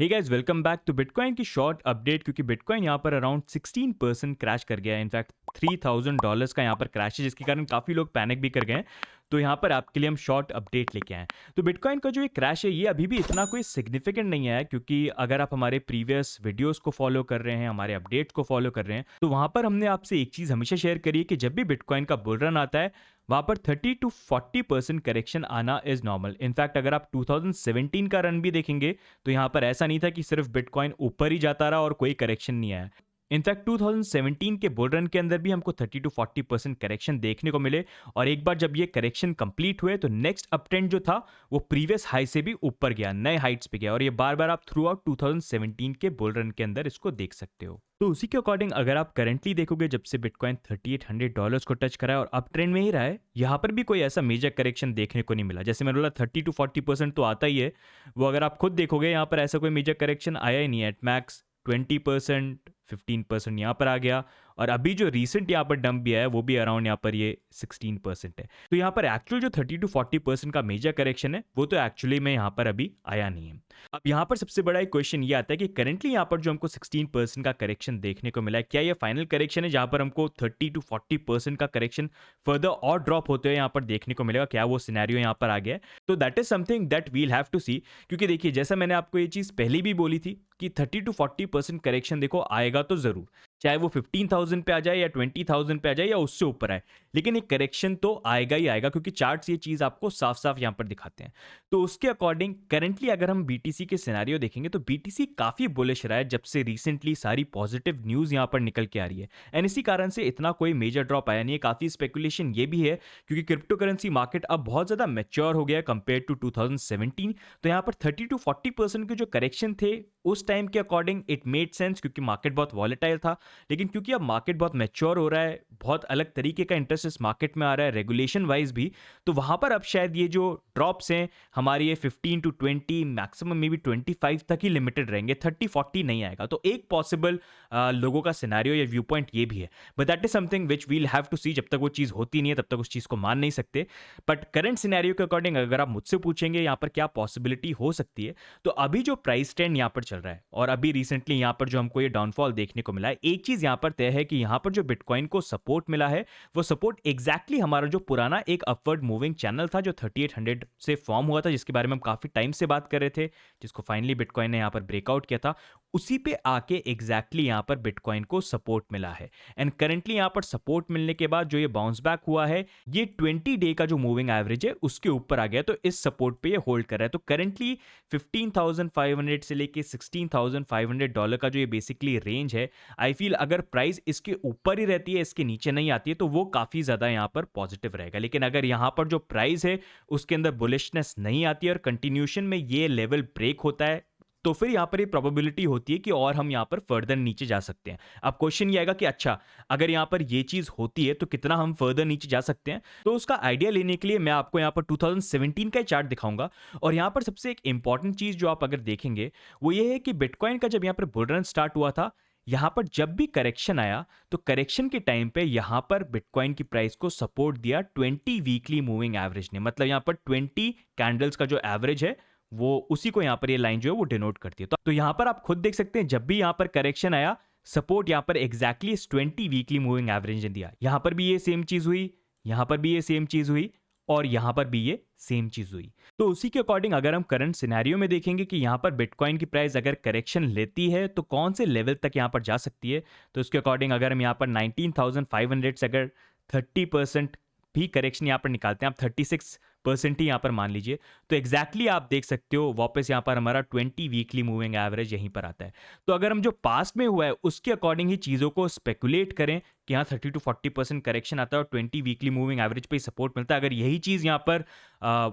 Hey guys, welcome back to bitcoin की short update. क्योंकि bitcoin यहाँ पर अराउंड 16% क्रैश कर गया है। इनफैक्ट $3000 का यहाँ पर क्रैश है, जिसके कारण काफ़ी लोग पैनिक भी कर गए हैं। तो यहाँ पर आपके लिए हम शॉर्ट अपडेट लेके आए हैं। तो बिटकॉइन का जो ये क्रैश है, ये अभी भी इतना कोई सिग्निफिकेंट नहीं आया, क्योंकि अगर आप हमारे प्रीवियस वीडियोस को फॉलो कर रहे हैं, हमारे अपडेट्स को फॉलो कर रहे हैं, तो वहाँ पर हमने आपसे एक चीज़ हमेशा शेयर करी है कि जब भी बिटकॉइन का बुल रन आता है, वहाँ पर 30 to 40% करेक्शन आना इज नॉर्मल। इनफैक्ट अगर आप 2017 का रन भी देखेंगे, तो यहाँ पर ऐसा नहीं था कि सिर्फ बिटकॉइन ऊपर ही जाता रहा और कोई करेक्शन नहीं आया। इनफैक्ट 2017 के बुल रन के अंदर भी हमको 30 to 40% करेक्शन देखने को मिले। और एक बार जब ये करेक्शन कंप्लीट हुए, तो नेक्स्ट अप ट्रेंड जो था वो प्रीवियस हाई से भी ऊपर गया, नए हाइट्स पे गया। और ये बार बार आप थ्रू आउट 2017 के बुल रन के अंदर इसको देख सकते हो। तो उसी के अकॉर्डिंग अगर आप करंटली देखोगे, जब से बिटकॉइन $3800 को टच करा है और अप ट्रेंड में ही रहा है, यहाँ पर भी कोई ऐसा मेजर करेक्शन देखने को नहीं मिला। जैसे मैंने बोला 30 to 40% तो आता ही है, वो अगर आप खुद देखोगे यहाँ पर ऐसा कोई मेजर करेक्शन आया ही नहीं है। एट मैक्स 20%, 15% यहाँ पर आ गया। और अभी जो रिसेंट यहाँ पर डंप भी आया है, वो भी अराउंड यहाँ पर ये 16% है। तो यहाँ पर एक्चुअल जो 30 to 40% का मेजर करेक्शन है, वो तो एक्चुअली में यहाँ पर अभी आया नहीं है। अब यहाँ पर सबसे बड़ा एक क्वेश्चन ये आता है कि करेंटली यहाँ पर जो हमको 16% का करेक्शन देखने को मिला है, क्या ये फाइनल करेक्शन है जहाँ पर हमको 30 to 40% का करेक्शन फर्दर और ड्रॉप होते हुए यहाँ पर देखने को मिलेगा? क्या वो सिनेरियो यहाँ पर आ गया है? तो that is something that will have to see. क्योंकि देखिए, जैसा मैंने आपको ये चीज़ पहले भी बोली थी कि 30 to 40% करेक्शन देखो आएगा तो ज़रूर, चाहे वो 15,000 पे आ जाए या 20,000 पे आ जाए या उससे ऊपर आए, लेकिन एक करेक्शन तो आएगा ही आएगा, क्योंकि चार्ट्स ये चीज़ आपको साफ साफ यहाँ पर दिखाते हैं। तो उसके अकॉर्डिंग करंटली अगर हम बीटीसी के सिनेरियो देखेंगे, तो बीटीसी काफ़ी बुलिश रहा है जब से रिसेंटली सारी पॉजिटिव न्यूज़ यहाँ पर निकल के आ रही है। एंड इसी कारण से इतना कोई मेजर ड्रॉप आया नहीं है। काफ़ी स्पेकुलेशन ये भी है, क्योंकि क्रिप्टो करेंसी मार्केट अब बहुत ज़्यादा मैच्योर हो गया है कंपेयर टू 2017। तो यहाँ पर 30 to 40% के जो करेक्शन थे उस टाइम के अकॉर्डिंग इट मेड सेंस, क्योंकि मार्केट बहुत वॉलेटाइल था। लेकिन क्योंकि अब मार्केट बहुत मैच्योर हो रहा है, बहुत अलग तरीके का इंटरेस्ट इस मार्केट में आ रहा है, रेगुलेशन वाइज भी, तो वहां पर अब शायद ये जो ड्रॉप्स हैं हमारी, ये 15 to 20, मैक्सिमम मे बी 25 तक ही लिमिटेड रहेंगे, 30-40 नहीं आएगा। तो एक पॉसिबल लोगों का सिनेरियो या व्यू पॉइंट ये भी है। But that is something which will have to see. जब तक वो चीज़ होती नहीं है, तब तक उस चीज़ को मान नहीं सकते। बट करंट सिनेरियो के अकॉर्डिंग अगर आप मुझसे पूछेंगे यहाँ पर क्या पॉसिबिलिटी हो सकती है, तो अभी जो प्राइस ट्रेंड यहाँ पर चल रहा है और अभी रिसेंटली यहाँ पर जो हमको ये डाउनफॉल देखने को मिला है, एक चीज़ यहाँ पर तय है कि यहाँ पर जो बिटकॉइन को सपोर्ट मिला है, वो सपोर्ट एग्जैक्टली हमारा जो पुराना एक अपवर्ड मूविंग चैनल था जो 3800 से फॉर्म हुआ था, जिसके बारे में हम काफ़ी टाइम से बात कर रहे थे, जिसको फाइनली बिटकॉइन ने यहाँ पर ब्रेकआउट किया था, उसी पे आके एग्जैक्टली यहाँ पर बिटकॉइन को सपोर्ट मिला है। एंड करेंटली यहाँ पर सपोर्ट मिलने के बाद जो ये बाउंस बैक हुआ है, ये 20 डे का जो मूविंग एवरेज है उसके ऊपर आ गया, तो इस सपोर्ट पे ये होल्ड कर रहा है। तो करेंटली 15,500 से लेके $16,500 का जो ये बेसिकली रेंज है, आई फील अगर प्राइस इसके ऊपर ही रहती है, इसके नीचे नहीं आती है, तो वो काफ़ी ज़्यादा यहाँ पर पॉजिटिव रहेगा। लेकिन अगर यहाँ पर जो प्राइस है उसके अंदर बुलिशनेस नहीं आती है और कंटिन्यूशन में ये लेवल ब्रेक होता है, तो फिर यहाँ पर ये प्रोबेबिलिटी होती है कि और हम यहाँ पर फर्दर नीचे जा सकते हैं। अब क्वेश्चन ये आएगा कि अच्छा, अगर यहाँ पर ये चीज़ होती है तो कितना हम फर्दर नीचे जा सकते हैं? तो उसका आइडिया लेने के लिए मैं आपको यहाँ पर 2017 का चार्ट दिखाऊंगा। और यहाँ पर सबसे एक इंपॉर्टेंट चीज़ जो आप अगर देखेंगे, वो ये है कि बिटकॉइन का जब यहाँ पर बुल रन स्टार्ट हुआ था, यहाँ पर जब भी करेक्शन आया, तो करेक्शन के टाइम पे यहाँ पर बिटकॉइन की प्राइस को सपोर्ट दिया 20 वीकली मूविंग एवरेज ने। मतलब यहाँ पर 20 कैंडल्स का जो एवरेज है, वो उसी को यहाँ पर ये लाइन जो है वो डिनोट करती है। तो यहाँ पर आप खुद देख सकते हैं, जब भी यहाँ पर करेक्शन आया, सपोर्ट यहाँ पर एग्जैक्टली 20 वीकली मूविंग एवरेज ने दिया। यहाँ पर भी ये सेम चीज़ हुई, यहाँ पर भी ये सेम चीज़ हुई, और यहाँ पर भी ये सेम चीज़ हुई। तो उसी के अकॉर्डिंग अगर हम करंट सिनेरियो में देखेंगे कि यहाँ पर बिटकॉइन की प्राइस अगर करेक्शन लेती है तो कौन से लेवल तक यहाँ पर जा सकती है, तो उसके अकॉर्डिंग अगर हम यहाँ पर 19,500 से अगर 30% भी करेक्शन यहाँ पर निकालते हैं, आप 36% ही यहाँ पर मान लीजिए, तो एग्जैक्टली आप देख सकते हो वापस यहाँ पर हमारा 20 वीकली मूविंग एवरेज यहीं पर आता है। तो अगर हम जो पास्ट में हुआ है उसके अकॉर्डिंग ही चीज़ों को स्पेकुलेट करें कि यहाँ 30 to 40% करेक्शन आता है और 20 वीकली मूविंग एवरेज पे सपोर्ट मिलता है, अगर यही चीज़ यहाँ पर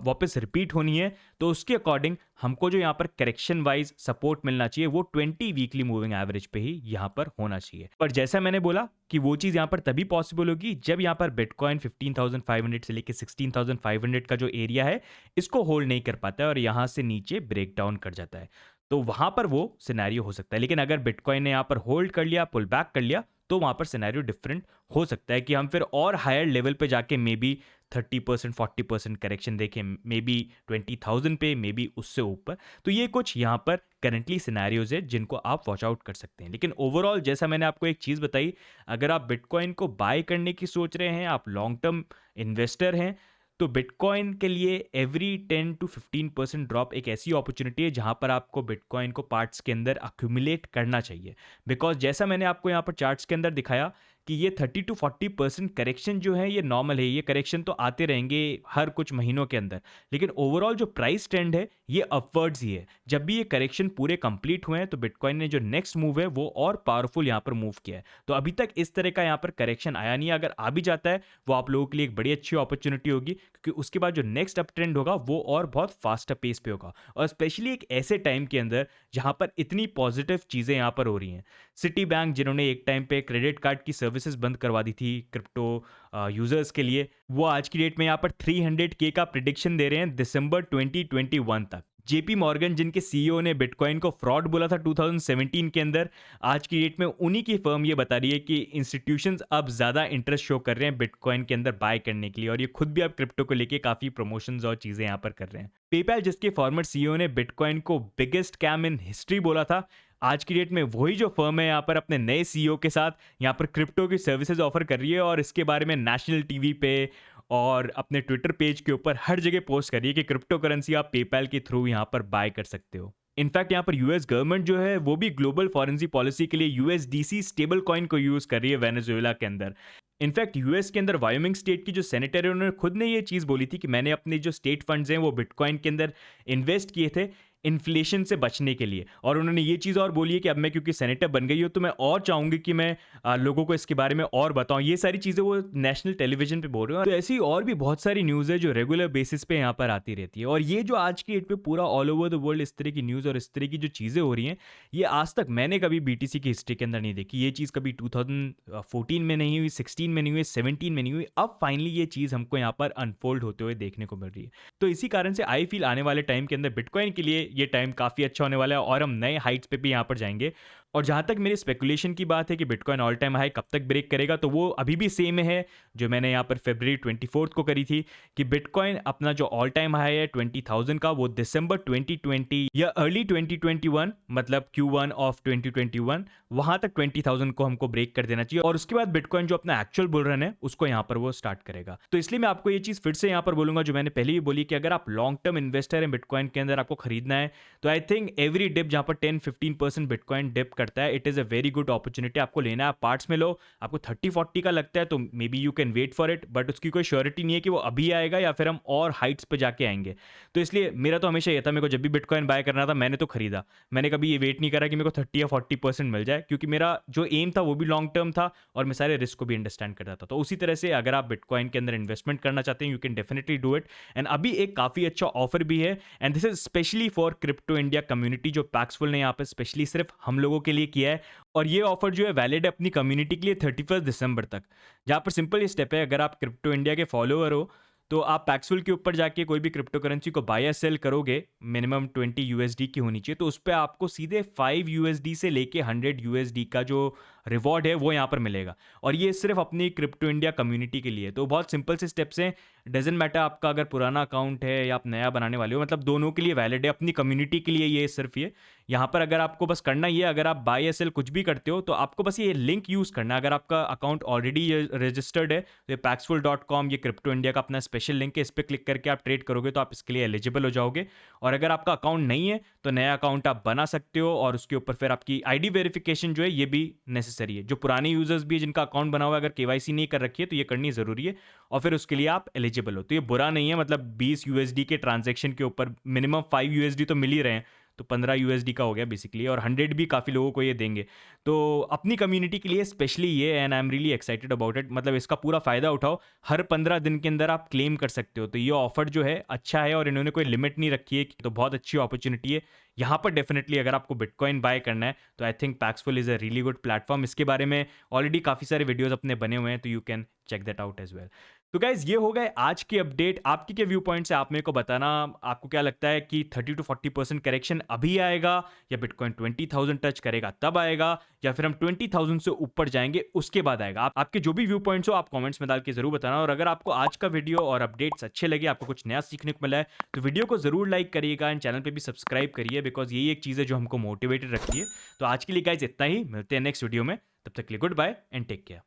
वापस रिपीट होनी है, तो उसके अकॉर्डिंग हमको जो यहाँ पर करेक्शन वाइज सपोर्ट मिलना चाहिए वो 20 वीकली मूविंग एवरेज पे ही यहाँ पर होना चाहिए। पर जैसा मैंने बोला कि वो चीज़ यहाँ पर तभी पॉसिबल होगी जब यहाँ पर बिटकॉइन 15,500 से लेकर 16,500 का जो एरिया है इसको होल्ड नहीं कर पाता है और यहाँ से नीचे ब्रेक डाउन कर जाता है, तो वहाँ पर वो सिनेरियो हो सकता है। लेकिन अगर बिटकॉइन ने यहाँ पर होल्ड कर लिया, पुल बैक कर लिया, तो वहाँ पर सिनेरियो डिफरेंट हो सकता है कि हम फिर और हायर लेवल पे जाके मे बी 30% 40% करेक्शन देखें, मे बी 20,000 पे, मे बी उससे ऊपर। तो ये कुछ यहाँ पर करंटली सिनेरियोज है जिनको आप वॉच आउट कर सकते हैं। लेकिन ओवरऑल जैसा मैंने आपको एक चीज़ बताई, अगर आप बिटकॉइन को बाय करने की सोच रहे हैं, आप लॉन्ग टर्म इन्वेस्टर हैं, तो बिटकॉइन के लिए एवरी 10 to 15% ड्रॉप एक ऐसी अपॉर्चुनिटी है जहां पर आपको बिटकॉइन को पार्ट्स के अंदर अक्यूमुलेट करना चाहिए। बिकॉज जैसा मैंने आपको यहाँ पर चार्ट्स के अंदर दिखाया कि ये 30 to 40% करेक्शन जो है ये नॉर्मल है, ये करेक्शन तो आते रहेंगे हर कुछ महीनों के अंदर। लेकिन ओवरऑल जो प्राइस ट्रेंड है ये अपवर्ड्स ही है। जब भी ये करेक्शन पूरे कंप्लीट हुए हैं तो बिटकॉइन ने जो नेक्स्ट मूव है वो और पावरफुल यहाँ पर मूव किया है। तो अभी तक इस तरह का यहाँ पर करेक्शन आया नहीं है। अगर आ भी जाता है वो आप लोगों के लिए एक बड़ी अच्छी अपॉर्चुनिटी होगी, क्योंकि उसके बाद जो नेक्स्ट अप ट्रेंड होगा वो और बहुत फास्टर पेस पे होगा, और स्पेशली एक ऐसे टाइम के अंदर जहां पर इतनी पॉजिटिव चीजें यहां पर हो रही हैं। सिटी बैंक जिन्होंने एक टाइम पे क्रेडिट कार्ड की सर्विसेज बंद करवा दी थी क्रिप्टो यूजर्स के लिए, वो आज की डेट में यहां पर 300K का प्रिडिक्शन दे रहे हैं दिसंबर 2021 तक। जेपी मॉर्गन जिनके सीईओ ने बिटकॉइन को फ्रॉड बोला था 2017 के अंदर, आज की डेट में उन्हीं की फर्म ये बता रही है कि इंस्टीट्यूशंस अब ज्यादा इंटरेस्ट शो कर रहे हैं बिटकॉइन के अंदर बाय करने के लिए, और ये खुद भी अब क्रिप्टो को लेके काफी प्रमोशंस और चीजें यहां पर कर रहे हैं। पेपैल जिसके फॉर्मर सीईओ ने बिटकॉइन को बिगेस्ट स्कैम इन हिस्ट्री बोला था, आज की डेट में वही जो फर्म है यहाँ पर अपने नए सीईओ के साथ यहाँ पर क्रिप्टो की सर्विसेज ऑफर कर रही है, और इसके बारे में नेशनल टीवी पे और अपने ट्विटर पेज के ऊपर हर जगह पोस्ट करिए कि क्रिप्टो करेंसी आप पेपैल के थ्रू यहाँ पर बाय कर सकते हो। इनफैक्ट यहाँ पर यूएस गवर्नमेंट जो है वो भी ग्लोबल फॉरेंसी पॉलिसी के लिए यूएसडीसी स्टेबल कॉइन को यूज कर रही है वेनेजुएला के अंदर। इनफैक्ट यूएस के अंदर वायोमिंग स्टेट की जो सेनेटर है उन्होंने खुद ने ये चीज़ बोली थी कि मैंने अपने जो स्टेट फंड्स हैं वो बिटकॉइन के अंदर इन्वेस्ट किए थे इन्फ्लेशन से बचने के लिए। और उन्होंने ये चीज़ और बोली है कि अब मैं क्योंकि सेनेटर बन गई हूँ तो मैं और चाहूँगी कि मैं लोगों को इसके बारे में और बताऊँ। ये सारी चीज़ें वो नेशनल टेलीविजन पे बोल रहे हैं। तो ऐसी और भी बहुत सारी न्यूज़ है जो रेगुलर बेसिस पे यहाँ पर आती रहती है, और ये जो आज की डेट पे पूरा ऑल ओवर द वर्ल्ड इस तरह की न्यूज़ और इस तरह की जो चीज़ें हो रही हैं, ये आज तक मैंने कभी बीटीसी की हिस्ट्री के अंदर नहीं देखी। ये चीज़ कभी 2014 में नहीं हुई, 16 में नहीं हुई, 17 में नहीं हुई। अब फाइनली ये चीज़ हमको यहाँ पर अनफोल्ड होते हुए देखने को मिल रही है। तो इसी कारण से आई फील आने वाले टाइम के अंदर बिटकॉइन के लिए ये टाइम काफ़ी अच्छा होने वाला है, और हम नए हाइट्स पे भी यहाँ पर जाएंगे। और जहाँ तक मेरी स्पेकुलेशन की बात है कि बिटकॉइन ऑल टाइम हाई कब तक ब्रेक करेगा, तो वो अभी भी सेम है जो मैंने यहाँ पर फरवरी 24 को करी थी कि बिटकॉइन अपना जो ऑल टाइम हाई है 20,000 का वो दिसंबर 2020 या अर्ली 2021 मतलब Q1 ऑफ 2021 वहाँ तक 20,000 को हमको ब्रेक कर देना चाहिए, और उसके बाद बिटकॉइन जो अपना एक्चुअल बुल रन है उसको यहाँ पर वो स्टार्ट करेगा। तो इसलिए मैं आपको ये चीज़ फिर से यहाँ पर बोलूंगा जो मैंने पहले भी बोली कि अगर आप लॉन्ग टर्म इन्वेस्टर हैं बिटकॉइन के अंदर, आपको खरीदना है, तो आई थिंक एवरी डिप जहाँ पर 10-15% बिटकॉइन डिप करता है, it is a very good opportunity. आपको लेना है, पार्ट्स में लो। आपको 30-40 का लगता है तो maybe you can wait for it, but उसकी कोई श्योरिटी नहीं है कि वो अभी आएगा या फिर हम और हाइट्स पे जाके आएंगे। तो इसलिए मेरा तो हमेशा ये था, मेरे को जब भी बिटकॉइन बाय करना था मैंने तो खरीदा। मैंने कभी ये वेट नहीं करा कि मेरे को 30 या 40% मिल जाए, क्योंकि मेरा जो एम था वो भी लॉन्ग टर्म था और मैं सारे रिस्क को भी अंडरस्टैंड करता था। तो उसी तरह से अगर आप बिटकॉइन के अंदर इन्वेस्टमेंट करना चाहते हैं, you can definitely do it. And अभी एक काफ़ी अच्छा ऑफर भी है, and this is specially for crypto India community, जो पैक्सफुल ने यहाँ पर स्पेशली सिर्फ हम लोगों के लिए किया है। और ये ऑफर जो है वैलिड है अपनी कम्युनिटी के लिए 31 दिसंबर तक, जहाँ पर सिंपल स्टेप है, अगर आप क्रिप्टो इंडिया के फॉलोअर हो तो आप पैक्सफुल के ऊपर जाके कोई भी क्रिप्टो करेंसी को बाय या सेल करोगे, मिनिमम 20 यूएसडी की होनी चाहिए, तो उस पर आपको सीधे 5 यूएसडी से लेके 100 यूएसडी का जो रिवॉर्ड है वो यहाँ पर मिलेगा, और ये सिर्फ अपनी क्रिप्टो इंडिया कम्युनिटी के लिए। तो बहुत सिंपल से स्टेप्स हैं, डजेंट मैटर आपका अगर पुराना अकाउंट है या आप नया बनाने वाले हो, मतलब दोनों के लिए वैलिड है, अपनी कम्युनिटी के लिए ये सिर्फ ये यहाँ पर अगर आपको बस करना ही है, अगर आप बाय या सेल कुछ भी करते हो तो आपको बस ये लिंक यूज़ करना है। अगर आपका अकाउंट ऑलरेडी रजिस्टर्ड है तो ये paxful.com, ये क्रिप्टो इंडिया का अपना स्पेशल लिंक है, इस पर क्लिक करके आप ट्रेड करोगे तो आप इसके लिए एलिजिबल हो जाओगे। और अगर आपका अकाउंट नहीं है तो नया अकाउंट आप बना सकते हो, और उसके ऊपर फिर आपकी आईडी वेरिफिकेशन जो है ये भी नेसेसरी है। जो पुराने यूजर्स भी है जिनका अकाउंट बना हुआ है, अगर केवाईसी नहीं कर रखी है तो ये करनी ज़रूरी है, और फिर उसके लिए आप एलिजिबल हो। तो ये बुरा नहीं है, मतलब 20 यूएसडी के ट्रांजेक्शन के ऊपर मिनिमम 5 यूएसडी तो मिल ही रहे हैं, तो 15 यूएसडी का हो गया बेसिकली, और 100 भी काफ़ी लोगों को ये देंगे। तो अपनी कम्युनिटी के लिए स्पेशली ये, and I am really excited about it. मतलब इसका पूरा फ़ायदा उठाओ, हर 15 दिन के अंदर आप क्लेम कर सकते हो। तो ये ऑफर जो है अच्छा है, और इन्होंने कोई लिमिट नहीं रखी है, तो बहुत अच्छी अपॉर्चुनिटी है यहाँ पर। डेफिनेटली अगर आपको बिटकॉइन बाय करना है तो I think Paxful is a really good platform. इसके बारे में ऑलरेडी काफ़ी सारे वीडियोज़ अपने बने हुए हैं, तो you can check that out as well. तो गाइज ये हो गए आज की अपडेट। आपके क्या व्यू पॉइंट्स है, आप मेरे को बताना। आपको क्या लगता है कि 30 to 40% करेक्शन अभी आएगा, या बिटकॉइन 20,000 टच करेगा तब आएगा, या फिर हम 20,000 से ऊपर जाएंगे उसके बाद आएगा? आपके जो भी व्यू पॉइंट्स हो आप कमेंट्स में डाल के जरूर बताना। और अगर आपको आज का वीडियो और अपडेट्स अच्छे लगे, आपको कुछ नया सीखने को मिला है, तो वीडियो को जरूर लाइक करिएगा एंड चैनल पर भी सब्सक्राइब करिए, बिकॉज यही एक चीज़ है जो हमको मोटिवेटेड रखती है। तो आज के लिए गाइज इतना ही, मिलते हैं नेक्स्ट वीडियो में। तब तक के लिए goodbye and take care.